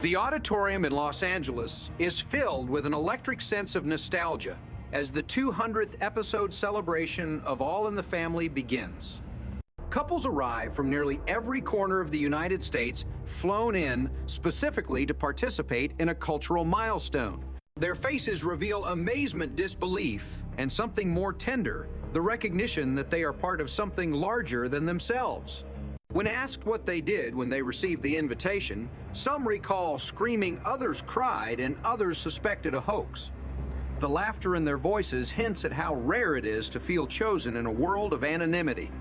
The auditorium in Los Angeles is filled with an electric sense of nostalgia as the 200th episode celebration of All in the Family begins. Couples arrive from nearly every corner of the United States, flown in specifically to participate in a cultural milestone. Their faces reveal amazement, disbelief, and something more tender, the recognition that they are part of something larger than themselves. When asked what they did when they received the invitation, some recall screaming, others cried, and others suspected a hoax. The laughter in their voices hints at how rare it is to feel chosen in a world of anonymity.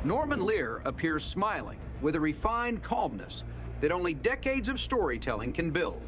Norman Lear appears smiling with a refined calmness that only decades of storytelling can build.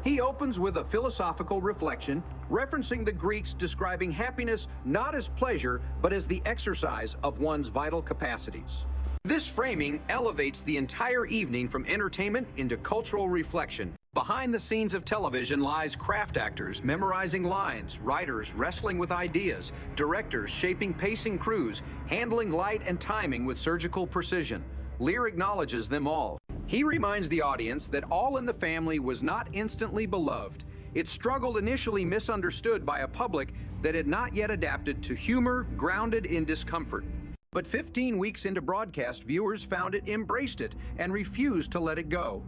He opens with a philosophical reflection, referencing the Greeks describing happiness not as pleasure, but as the exercise of one's vital capacities. This framing elevates the entire evening from entertainment into cultural reflection. Behind the scenes of television lies craft actors memorizing lines, writers wrestling with ideas, directors shaping pacing crews, handling light and timing with surgical precision. Lear acknowledges them all. He reminds the audience that All in the Family was not instantly beloved. It struggled, initially misunderstood by a public that had not yet adapted to humor grounded in discomfort. But 15 weeks into broadcast, viewers found it, embraced it, and refused to let it go.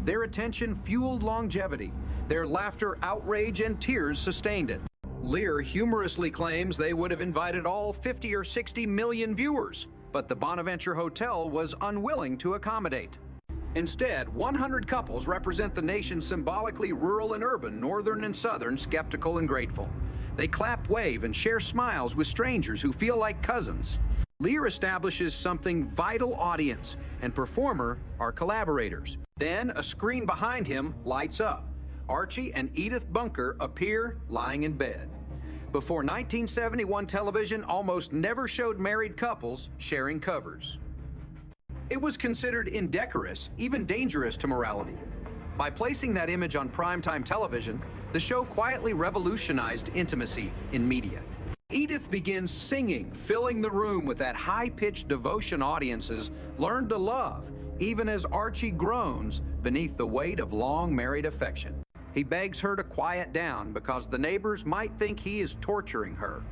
Their attention fueled longevity. Their laughter, outrage, and tears sustained it. Lear humorously claims they would have invited all 50 or 60 million viewers, but the Bonaventure Hotel was unwilling to accommodate. Instead, 100 couples represent the nation's symbolically rural and urban, northern and southern, skeptical and grateful. They clap, wave, and share smiles with strangers who feel like cousins. Lear establishes something vital: audience and performer are collaborators. Then a screen behind him lights up. Archie and Edith Bunker appear lying in bed. Before 1971, television almost never showed married couples sharing covers. It was considered indecorous, even dangerous to morality. By placing that image on primetime television, the show quietly revolutionized intimacy in media. Edith begins singing, filling the room with that high-pitched devotion audiences learned to love, even as Archie groans beneath the weight of long married affection. He begs her to quiet down because the neighbors might think he is torturing her.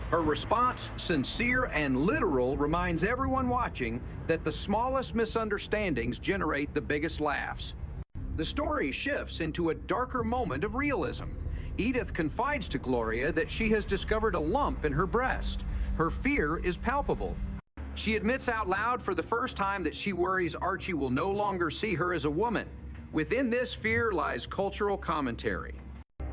Her response, sincere and literal, reminds everyone watching that the smallest misunderstandings generate the biggest laughs. The story shifts into a darker moment of realism. Edith confides to Gloria that she has discovered a lump in her breast. Her fear is palpable. She admits out loud for the first time that she worries Archie will no longer see her as a woman. Within this fear lies cultural commentary.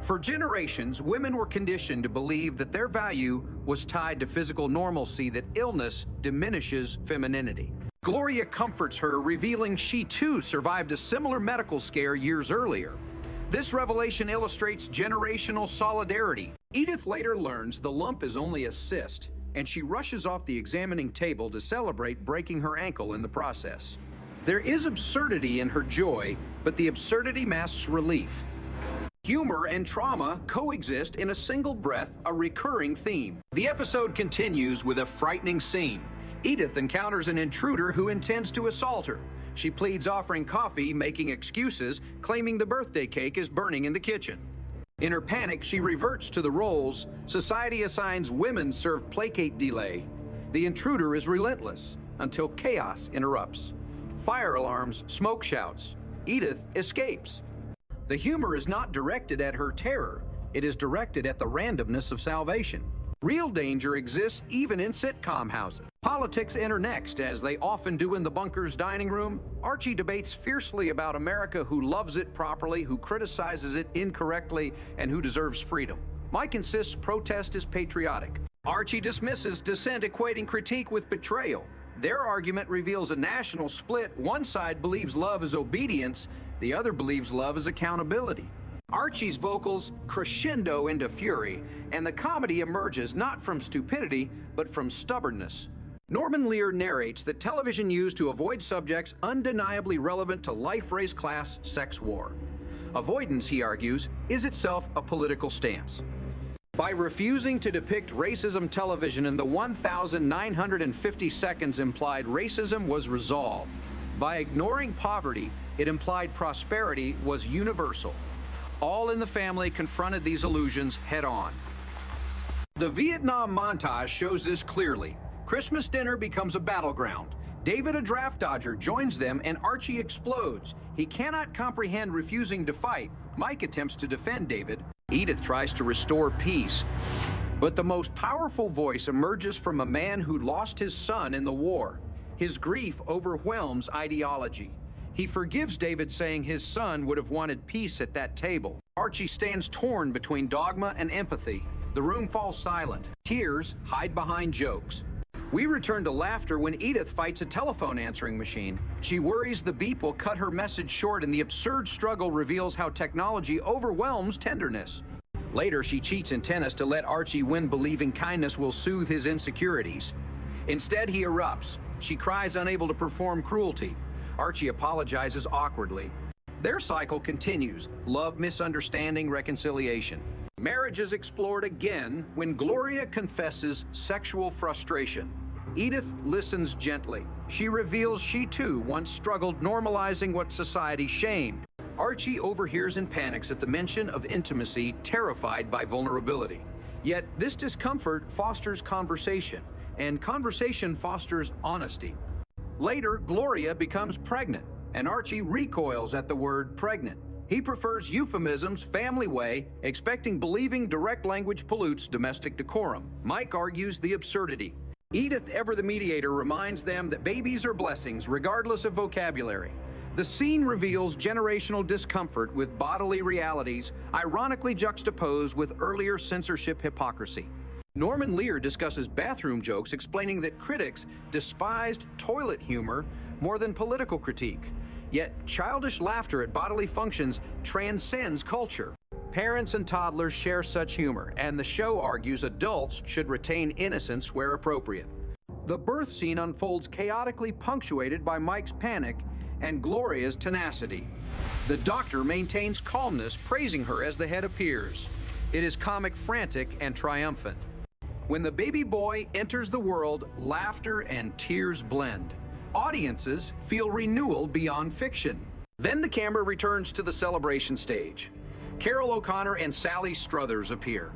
For generations, women were conditioned to believe that their value was tied to physical normalcy, that illness diminishes femininity. Gloria comforts her, revealing she too survived a similar medical scare years earlier. This revelation illustrates generational solidarity. Edith later learns the lump is only a cyst, and she rushes off the examining table to celebrate breaking her ankle in the process. There is absurdity in her joy, but the absurdity masks relief. Humor and trauma coexist in a single breath, a recurring theme. The episode continues with a frightening scene. Edith encounters an intruder who intends to assault her. She pleads offering coffee, making excuses, claiming the birthday cake is burning in the kitchen. In her panic, she reverts to the roles. Society assigns women serve placate delay. The intruder is relentless until chaos interrupts. Fire alarms, smoke shouts. Edith escapes. The humor is not directed at her terror. It is directed at the randomness of salvation. Real danger exists even in sitcom houses. Politics enter next, as they often do in the Bunker's dining room. Archie debates fiercely about America, who loves it properly, who criticizes it incorrectly, and who deserves freedom. Mike insists protest is patriotic. Archie dismisses dissent, equating critique with betrayal. Their argument reveals a national split. One side believes love is obedience, the other believes love is accountability. Archie's vocals crescendo into fury, and the comedy emerges not from stupidity, but from stubbornness. Norman Lear narrates that television used to avoid subjects undeniably relevant to life, race, class, sex, war. Avoidance, he argues, is itself a political stance. By refusing to depict racism, television in the 1,950 seconds implied racism was resolved. By ignoring poverty, it implied prosperity was universal. All in the family confronted these illusions head-on. The Vietnam montage shows this clearly. Christmas dinner becomes a battleground. David, a draft dodger, joins them and Archie explodes. He cannot comprehend refusing to fight. Mike attempts to defend David. Edith tries to restore peace. But the most powerful voice emerges from a man who lost his son in the war. His grief overwhelms ideology. He forgives David, saying his son would have wanted peace at that table. Archie stands torn between dogma and empathy. The room falls silent. Tears hide behind jokes. We return to laughter when Edith fights a telephone answering machine. She worries the beep will cut her message short, and the absurd struggle reveals how technology overwhelms tenderness. Later, she cheats in tennis to let Archie win, believing kindness will soothe his insecurities. Instead, he erupts. She cries, unable to perform cruelty. Archie apologizes awkwardly. Their cycle continues: love, misunderstanding, reconciliation. Marriage is explored again when Gloria confesses sexual frustration. Edith listens gently. She reveals she too once struggled, normalizing what society shamed. Archie overhears and panics at the mention of intimacy, terrified by vulnerability. Yet this discomfort fosters conversation, and conversation fosters honesty. Later, Gloria becomes pregnant, and Archie recoils at the word pregnant. He prefers euphemisms, family way, expecting believing direct language pollutes domestic decorum. Mike argues the absurdity. Edith, ever the mediator, reminds them that babies are blessings, regardless of vocabulary. The scene reveals generational discomfort with bodily realities, ironically juxtaposed with earlier censorship hypocrisy. Norman Lear discusses bathroom jokes, explaining that critics despised toilet humor more than political critique. Yet childish laughter at bodily functions transcends culture. Parents and toddlers share such humor, and the show argues adults should retain innocence where appropriate. The birth scene unfolds chaotically, punctuated by Mike's panic and Gloria's tenacity. The doctor maintains calmness, praising her as the head appears. It is comic, frantic, and triumphant. When the baby boy enters the world, laughter and tears blend. Audiences feel renewal beyond fiction. Then the camera returns to the celebration stage. Carol O'Connor and Sally Struthers appear.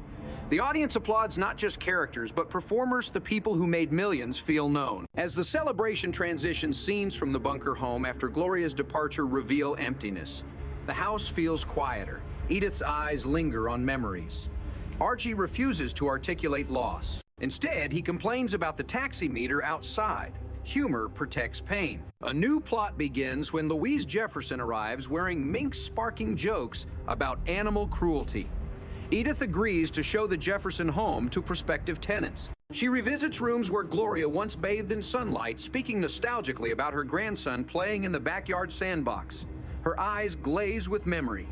The audience applauds not just characters, but performers, the people who made millions feel known. As the celebration transitions, scenes from the bunker home after Gloria's departure reveal emptiness. The house feels quieter. Edith's eyes linger on memories. Archie refuses to articulate loss. Instead, he complains about the taxi meter outside. Humor protects pain. A new plot begins when Louise Jefferson arrives wearing mink-sparking jokes about animal cruelty. Edith agrees to show the Jefferson home to prospective tenants. She revisits rooms where Gloria once bathed in sunlight, speaking nostalgically about her grandson playing in the backyard sandbox. Her eyes glaze with memory.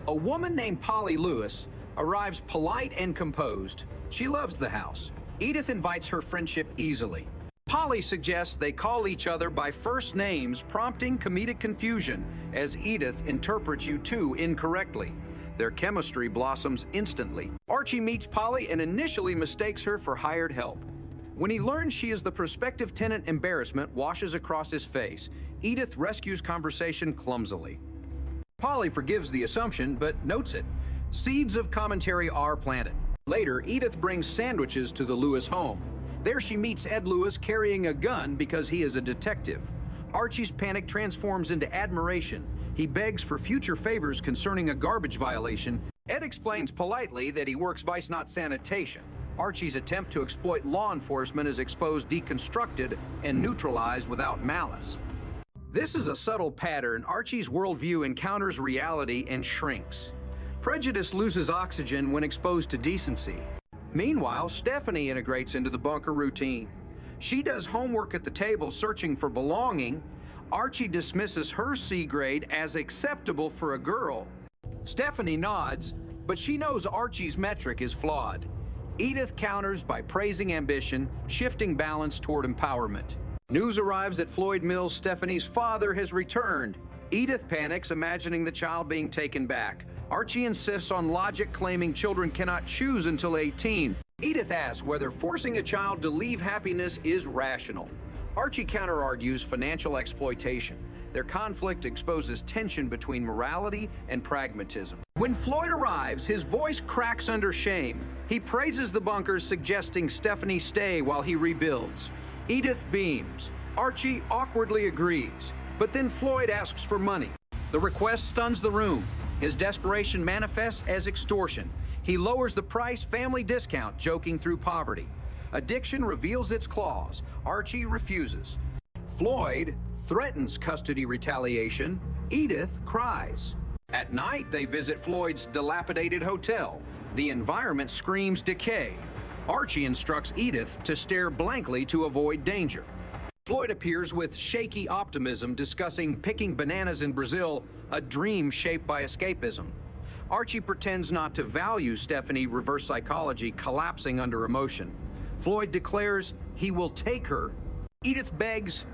A woman named Polly Lewis arrives polite and composed. She loves the house. Edith invites her friendship easily. Polly suggests they call each other by first names, prompting comedic confusion as Edith interprets you two incorrectly. Their chemistry blossoms instantly. Archie meets Polly and initially mistakes her for hired help. When he learns she is the prospective tenant, embarrassment washes across his face. Edith rescues conversation clumsily. Polly forgives the assumption, but notes it. Seeds of commentary are planted. Later, Edith brings sandwiches to the Lewis home. There she meets Ed Lewis carrying a gun because he is a detective. Archie's panic transforms into admiration. He begs for future favors concerning a garbage violation. Ed explains politely that he works vice, not sanitation. Archie's attempt to exploit law enforcement is exposed, deconstructed, and neutralized without malice. This is a subtle pattern. Archie's worldview encounters reality and shrinks. Prejudice loses oxygen when exposed to decency. Meanwhile, Stephanie integrates into the bunker routine. She does homework at the table, searching for belonging. Archie dismisses her C grade as acceptable for a girl. Stephanie nods, but she knows Archie's metric is flawed. Edith counters by praising ambition, shifting balance toward empowerment. News arrives that Floyd Mills, Stephanie's father, has returned. Edith panics, imagining the child being taken back. Archie insists on logic, claiming children cannot choose until 18. Edith asks whether forcing a child to leave happiness is rational. Archie counter-argues financial exploitation. Their conflict exposes tension between morality and pragmatism. When Floyd arrives, his voice cracks under shame. He praises the bunkers, suggesting Stephanie stay while he rebuilds. Edith beams. Archie awkwardly agrees, but then Floyd asks for money. The request stuns the room. His desperation manifests as extortion. He lowers the price, family discount, joking through poverty. Addiction reveals its claws. Archie refuses. Floyd threatens custody retaliation. Edith cries. At night, they visit Floyd's dilapidated hotel. The environment screams decay. Archie instructs Edith to stare blankly to avoid danger. Floyd appears with shaky optimism, discussing picking bananas in Brazil, a dream shaped by escapism. Archie pretends not to value Stephanie, reverse psychology, collapsing under emotion. Floyd declares he will take her. Edith begs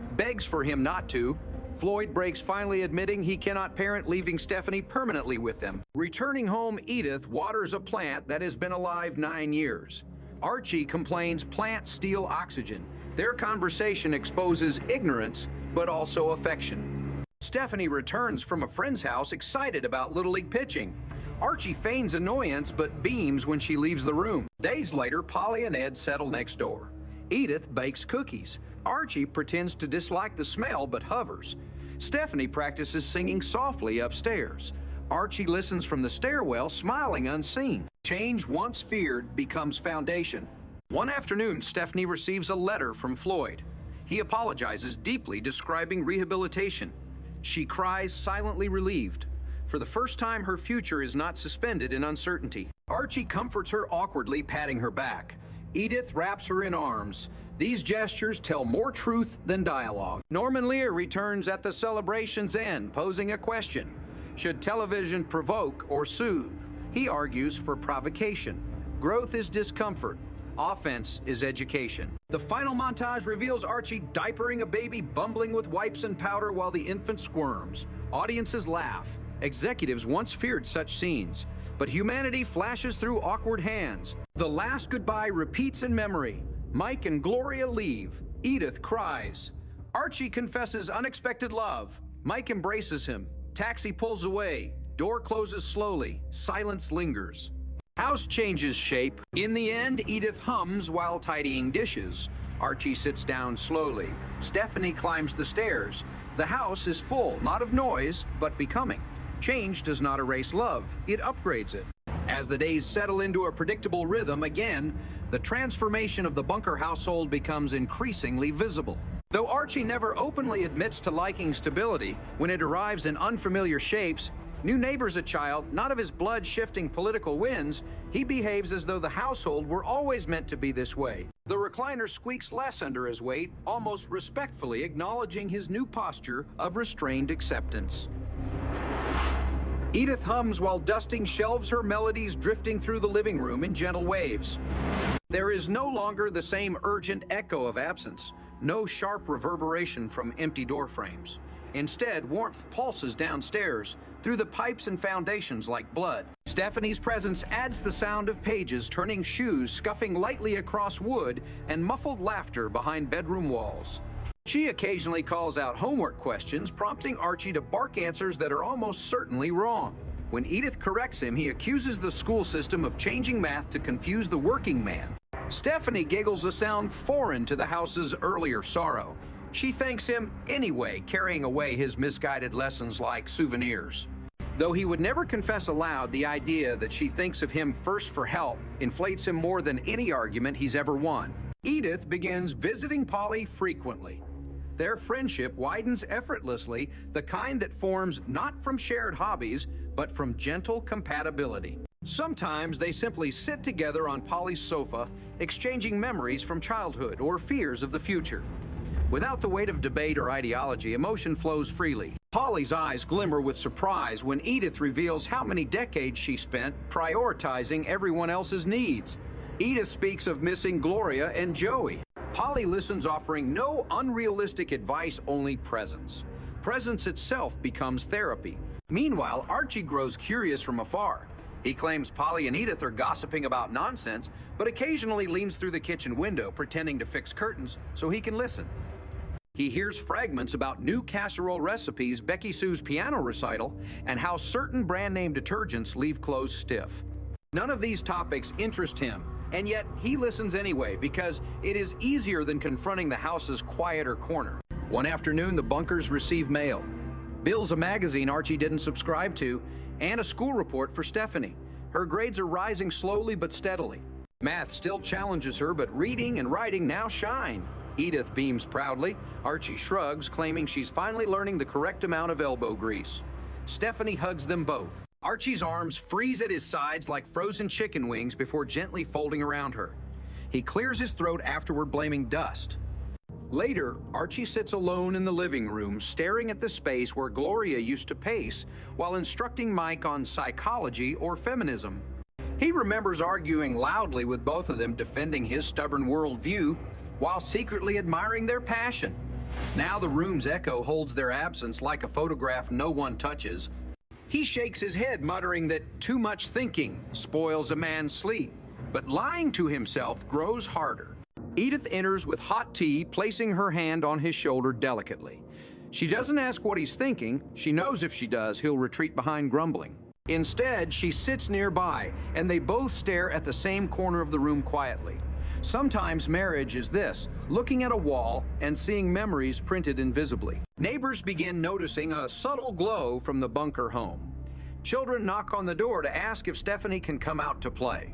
for him not to. Floyd breaks, finally admitting he cannot parent, leaving Stephanie permanently with them. Returning home, Edith waters a plant that has been alive 9 years. Archie complains plants steal oxygen. Their conversation exposes ignorance, but also affection. Stephanie returns from a friend's house excited about Little League pitching. Archie feigns annoyance, but beams when she leaves the room. Days later, Polly and Ed settle next door. Edith bakes cookies. Archie pretends to dislike the smell, but hovers. Stephanie practices singing softly upstairs. Archie listens from the stairwell, smiling unseen. Change once feared becomes foundation. One afternoon, Stephanie receives a letter from Floyd. He apologizes deeply, describing rehabilitation. She cries, silently relieved. For the first time, her future is not suspended in uncertainty. Archie comforts her awkwardly, patting her back. Edith wraps her in arms. These gestures tell more truth than dialogue. Norman Lear returns at the celebration's end, posing a question. Should television provoke or soothe? He argues for provocation. Growth is discomfort. Offense is education. The final montage reveals Archie diapering a baby, bumbling with wipes and powder while the infant squirms. Audiences laugh. Executives once feared such scenes, but humanity flashes through awkward hands. The last goodbye repeats in memory. Mike and Gloria leave. Edith cries. Archie confesses unexpected love. Mike embraces him. Taxi pulls away. Door closes slowly. Silence lingers. House changes shape. In the end, Edith hums while tidying dishes. Archie sits down slowly. Stephanie climbs the stairs. The house is full, not of noise, but becoming. Change does not erase love, it upgrades it. As the days settle into a predictable rhythm again, the transformation of the Bunker household becomes increasingly visible. Though Archie never openly admits to liking stability, when it arrives in unfamiliar shapes, new neighbors a child, not of his blood-shifting political winds, he behaves as though the household were always meant to be this way. The recliner squeaks less under his weight, almost respectfully acknowledging his new posture of restrained acceptance. Edith hums while dusting shelves, her melodies drifting through the living room in gentle waves. There is no longer the same urgent echo of absence, no sharp reverberation from empty door frames. Instead, warmth pulses downstairs, through the pipes and foundations like blood. Stephanie's presence adds the sound of pages turning shoes, scuffing lightly across wood, and muffled laughter behind bedroom walls. She occasionally calls out homework questions, prompting Archie to bark answers that are almost certainly wrong. When Edith corrects him, he accuses the school system of changing math to confuse the working man. Stephanie giggles a sound foreign to the house's earlier sorrow. She thanks him anyway, carrying away his misguided lessons like souvenirs. Though he would never confess aloud, the idea that she thinks of him first for help inflates him more than any argument he's ever won. Edith begins visiting Polly frequently. Their friendship widens effortlessly, the kind that forms not from shared hobbies, but from gentle compatibility. Sometimes they simply sit together on Polly's sofa, exchanging memories from childhood or fears of the future. Without the weight of debate or ideology, emotion flows freely. Polly's eyes glimmer with surprise when Edith reveals how many decades she spent prioritizing everyone else's needs. Edith speaks of missing Gloria and Joey. Polly listens, offering no unrealistic advice, only presence. Presence itself becomes therapy. Meanwhile, Archie grows curious from afar. He claims Polly and Edith are gossiping about nonsense, but occasionally leans through the kitchen window, pretending to fix curtains so he can listen. He hears fragments about new casserole recipes, Becky Sue's piano recital, and how certain brand-name detergents leave clothes stiff. None of these topics interest him, and yet he listens anyway because it is easier than confronting the house's quieter corner. One afternoon, the bunkers receive mail. Bill's a magazine Archie didn't subscribe to, and a school report for Stephanie. Her grades are rising slowly but steadily. Math still challenges her, but reading and writing now shine. Edith beams proudly. Archie shrugs, claiming she's finally learning the correct amount of elbow grease. Stephanie hugs them both. Archie's arms freeze at his sides like frozen chicken wings before gently folding around her. He clears his throat afterward, blaming dust. Later, Archie sits alone in the living room, staring at the space where Gloria used to pace while instructing Mike on psychology or feminism. He remembers arguing loudly with both of them, defending his stubborn worldview while secretly admiring their passion. Now the room's echo holds their absence like a photograph no one touches. He shakes his head, muttering that too much thinking spoils a man's sleep, but lying to himself grows harder. Edith enters with hot tea, placing her hand on his shoulder delicately. She doesn't ask what he's thinking. She knows if she does, he'll retreat behind grumbling. Instead, she sits nearby, and they both stare at the same corner of the room quietly. Sometimes marriage is this, looking at a wall and seeing memories printed invisibly. Neighbors begin noticing a subtle glow from the bunker home. Children knock on the door to ask if Stephanie can come out to play.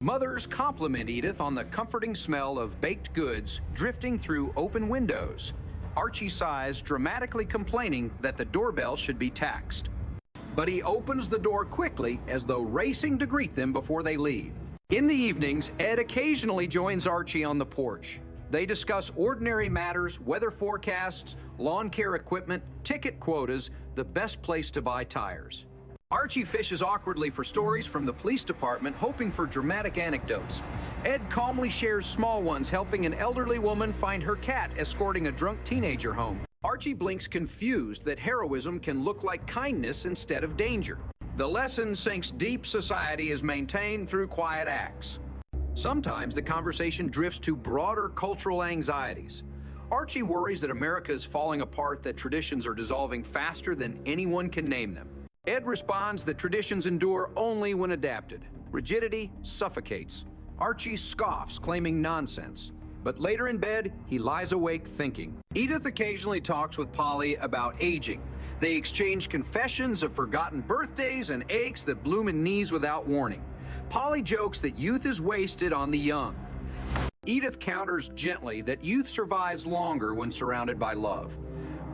Mothers compliment Edith on the comforting smell of baked goods drifting through open windows. Archie sighs, dramatically complaining that the doorbell should be taxed. But he opens the door quickly, as though racing to greet them before they leave. In the evenings, Ed occasionally joins Archie on the porch. They discuss ordinary matters, weather forecasts, lawn care equipment, ticket quotas, the best place to buy tires. Archie fishes awkwardly for stories from the police department, hoping for dramatic anecdotes. Ed calmly shares small ones, helping an elderly woman find her cat escorting a drunk teenager home. Archie blinks, confused that heroism can look like kindness instead of danger. The lesson sinks deep. Society is maintained through quiet acts. Sometimes the conversation drifts to broader cultural anxieties. Archie worries that America is falling apart, that traditions are dissolving faster than anyone can name them. Ed responds that traditions endure only when adapted. Rigidity suffocates. Archie scoffs, claiming nonsense. But later in bed, he lies awake thinking. Edith occasionally talks with Polly about aging. They exchange confessions of forgotten birthdays and aches that bloom in knees without warning. Polly jokes that youth is wasted on the young. Edith counters gently that youth survives longer when surrounded by love.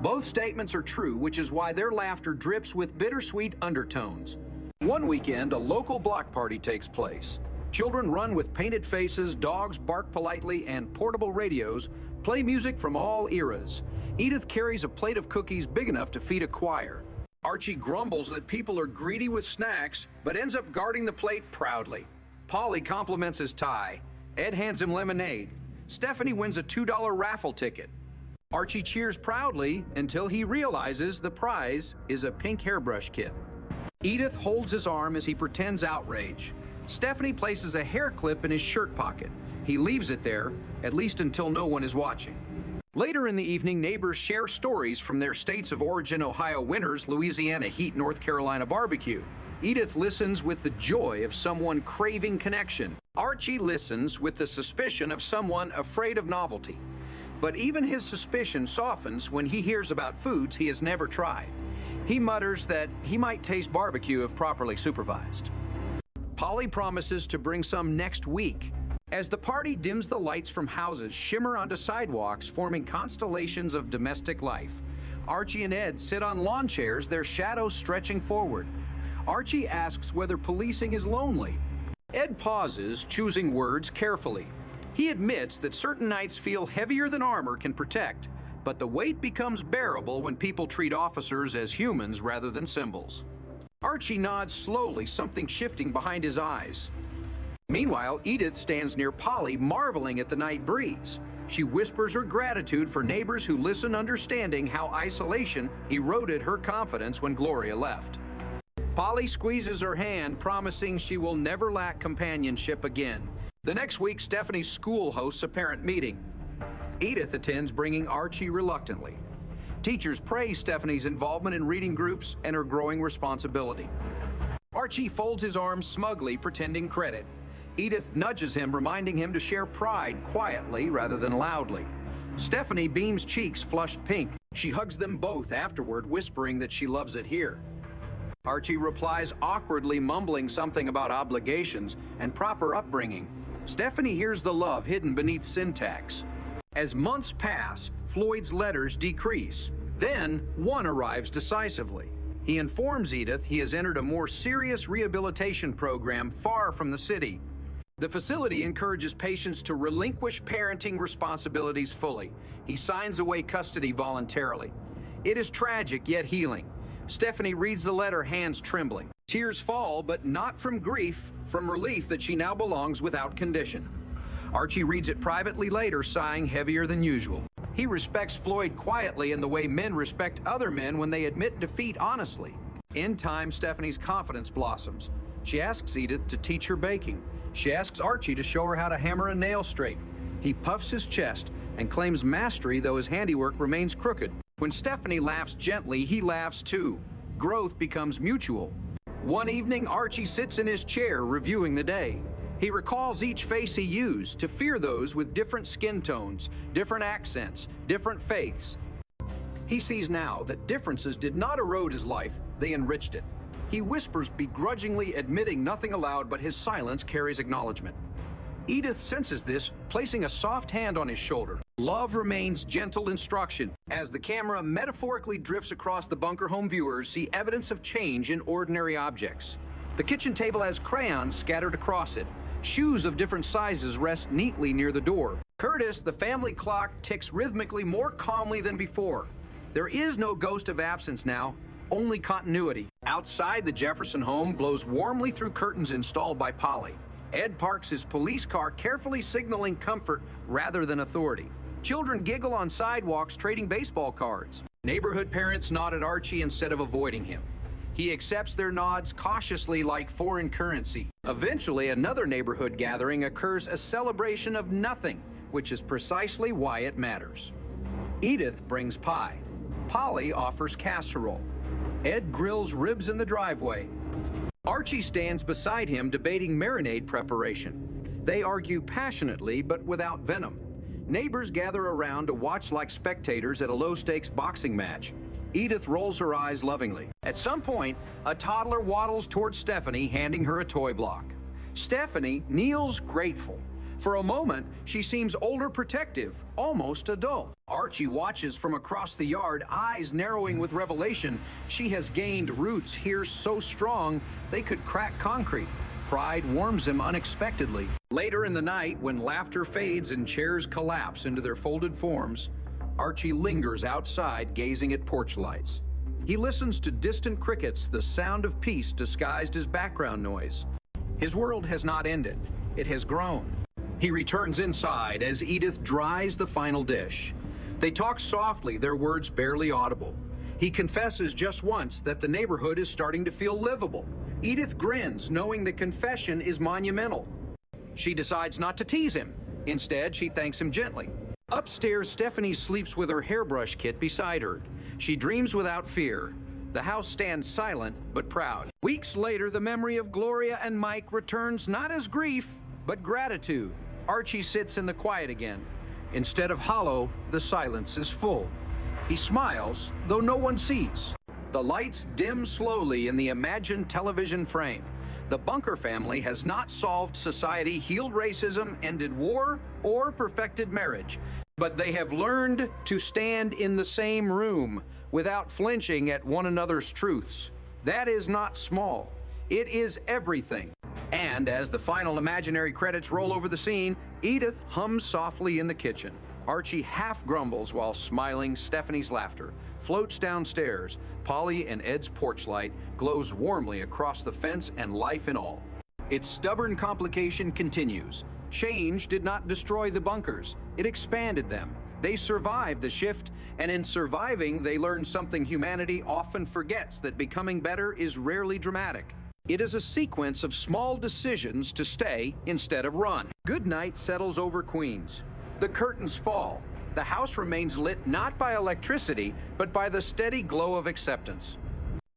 Both statements are true, which is why their laughter drips with bittersweet undertones. One weekend, a local block party takes place. Children run with painted faces, dogs bark politely, and portable radios play music from all eras. Edith carries a plate of cookies big enough to feed a choir. Archie grumbles that people are greedy with snacks, but ends up guarding the plate proudly. Polly compliments his tie. Ed hands him lemonade. Stephanie wins a $2 raffle ticket. Archie cheers proudly until he realizes the prize is a pink hairbrush kit. Edith holds his arm as he pretends outrage. Stephanie places a hair clip in his shirt pocket. He leaves it there, at least until no one is watching. Later in the evening, neighbors share stories from their states of origin: Ohio winters, Louisiana heat, North Carolina barbecue. Edith listens with the joy of someone craving connection. Archie listens with the suspicion of someone afraid of novelty. But even his suspicion softens when he hears about foods he has never tried. He mutters that he might taste barbecue if properly supervised. Polly promises to bring some next week. As the party dims, the lights from houses shimmer onto sidewalks, forming constellations of domestic life. Archie and Ed sit on lawn chairs, their shadows stretching forward. Archie asks whether policing is lonely. Ed pauses, choosing words carefully. He admits that certain nights feel heavier than armor can protect, but the weight becomes bearable when people treat officers as humans rather than symbols. Archie nods slowly, something shifting behind his eyes. Meanwhile, Edith stands near Polly, marveling at the night breeze. She whispers her gratitude for neighbors who listen, understanding how isolation eroded her confidence when Gloria left. Polly squeezes her hand, promising she will never lack companionship again. The next week, Stephanie's school hosts a parent meeting. Edith attends, bringing Archie reluctantly. Teachers praise Stephanie's involvement in reading groups and her growing responsibility. Archie folds his arms smugly, pretending credit. Edith nudges him, reminding him to share pride quietly rather than loudly. Stephanie beams cheeks flushed pink. She hugs them both afterward, whispering that she loves it here. Archie replies awkwardly, mumbling something about obligations and proper upbringing. Stephanie hears the love hidden beneath syntax. As months pass, Floyd's letters decrease. Then, one arrives decisively. He informs Edith he has entered a more serious rehabilitation program far from the city. The facility encourages patients to relinquish parenting responsibilities fully. He signs away custody voluntarily. It is tragic, yet healing. Stephanie reads the letter, hands trembling. Tears fall, but not from grief, from relief that she now belongs without condition. Archie reads it privately later, sighing heavier than usual. He respects Floyd quietly in the way men respect other men when they admit defeat honestly. In time, Stephanie's confidence blossoms. She asks Edith to teach her baking. She asks Archie to show her how to hammer a nail straight. He puffs his chest and claims mastery, though his handiwork remains crooked. When Stephanie laughs gently, he laughs too. Growth becomes mutual. One evening, Archie sits in his chair reviewing the day. He recalls each face he used, to fear those with different skin tones, different accents, different faiths. He sees now that differences did not erode his life, they enriched it. He whispers begrudgingly, admitting nothing aloud, but his silence carries acknowledgement. Edith senses this, placing a soft hand on his shoulder. Love remains gentle instruction. As the camera metaphorically drifts across the bunker home, viewers see evidence of change in ordinary objects. The kitchen table has crayons scattered across it. Shoes of different sizes rest neatly near the door. Curtis, the family clock, ticks rhythmically more calmly than before. There is no ghost of absence now, only continuity. Outside, the Jefferson home glows warmly through curtains installed by Polly. Ed parks his police car, carefully signaling comfort rather than authority. Children giggle on sidewalks, trading baseball cards. Neighborhood parents nod at Archie instead of avoiding him. He accepts their nods cautiously, like foreign currency. Eventually, another neighborhood gathering occurs, a celebration of nothing, which is precisely why it matters. Edith brings pie. Polly offers casserole. Ed grills ribs in the driveway. Archie stands beside him, debating marinade preparation. They argue passionately, but without venom. Neighbors gather around to watch like spectators at a low-stakes boxing match. Edith rolls her eyes lovingly. At some point, a toddler waddles towards Stephanie, handing her a toy block. Stephanie kneels grateful. For a moment, she seems older, protective, almost adult. Archie watches from across the yard, eyes narrowing with revelation. She has gained roots here so strong they could crack concrete. Pride warms him unexpectedly. Later in the night, when laughter fades and chairs collapse into their folded forms, Archie lingers outside, gazing at porch lights. He listens to distant crickets, the sound of peace disguised as background noise. His world has not ended. It has grown. He returns inside as Edith dries the final dish. They talk softly, their words barely audible. He confesses just once that the neighborhood is starting to feel livable. Edith grins, knowing the confession is monumental. She decides not to tease him. Instead, she thanks him gently. Upstairs, Stephanie sleeps with her hairbrush kit beside her. She dreams without fear. The house stands silent but proud. Weeks later, the memory of Gloria and Mike returns, not as grief, but gratitude. Archie sits in the quiet again. Instead of hollow, the silence is full. He smiles, though no one sees. The lights dim slowly in the imagined television frame. The Bunker family has not solved society, healed racism, ended war, or perfected marriage. But they have learned to stand in the same room without flinching at one another's truths. That is not small. It is everything. And as the final imaginary credits roll over the scene, Edith hums softly in the kitchen. Archie half grumbles while smiling. Stephanie's laughter floats downstairs. Polly and Ed's porch light glows warmly across the fence, and life in all. Its stubborn complication continues. Change did not destroy the bunkers. It expanded them. They survived the shift, and in surviving, they learned something humanity often forgets, that becoming better is rarely dramatic. It is a sequence of small decisions to stay instead of run. Good night settles over Queens. The curtains fall. the house remains lit not by electricity, but by the steady glow of acceptance.